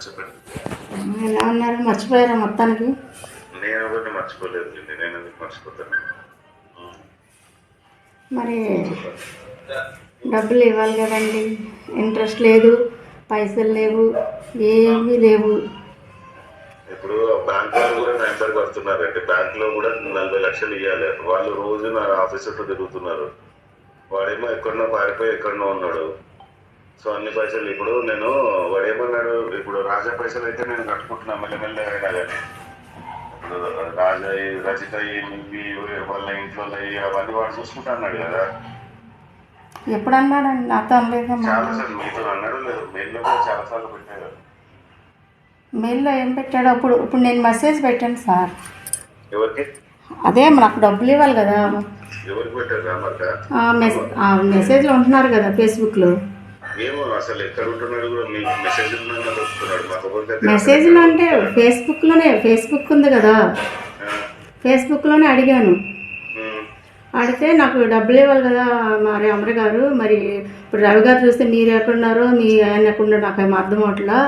చెప్పండి. ఎలా ఉన్నారు? మర్చిపోయారా మొత్తానికి? నేను ఒకటి మర్చిపోలేదు, నేను ఎందుకు మర్చిపోతాను. మరి డబ్బులు ఇవ్వాలి కదండి. ఇంట్రెస్ట్ లేదు, పైసలు లేవు, ఏమీ లేవు. ఇప్పుడు బ్యాంక్ వాళ్ళు కూడా నా ఎంబడికి వస్తున్నారండి. బ్యాంక్ లో కూడా 40 లక్షలు ఇవ్వాలి. వాళ్ళు రోజు నా ఆఫీస్ చుట్టూ తిరుగుతున్నారు. వాడేమో ఎక్కడనో పారిపోయి ఎక్కడనో ఉన్నాడు. సో అన్ని పైసలు ఇప్పుడు నేను వాడేమన్నాడు, ఇప్పుడు రాజా పైసలు అయితే నేను కట్టుకుంటున్నా మెల్లమెల్ల అయినా కానీ, ఇప్పుడు రాజా రచిత ఇవి వాళ్ళ ఇంట్లో అవన్నీ వాడు చూసుకుంటా అన్నాడు కదా. ఎప్పుడు అన్నాడండి? నాతో అనలేదమ్మా. చాలా సార్లు మీతో అన్నాడు లేదు, మెయిల్లో కూడా చాలా సార్లు పెట్టాడు. మెయిల్లో ఏం పెట్టాడు? ఇప్పుడు నేను మెసేజ్ పెట్టాను సార్. ఎవరికి? అదే నాకు డబ్బులు ఇవ్వాలి కదా. ఎవరికి పెట్టారు? రామర్క మెసేజ్లో ఉంటున్నారు కదా ఫేస్బుక్లో. ఏమో అసలు ఎక్కడ ఉంటున్నాడు కూడా మీకు మెసేజ్ దొరుకుతున్నాడు. మాకు మెసేజ్లో అంటే ఫేస్బుక్ ఉంది కదా, ఫేస్బుక్లోనే అడిగాను. అడిగితే నాకు డబ్బులు ఇవ్వాలి కదా మరి అమర గారు, మరి ఇప్పుడు రవి గారు చూస్తే మీరు ఎక్కడున్నారో మీ ఆయన ఎక్కడున్నారో నాకు ఏమో అర్థం అవట్లా.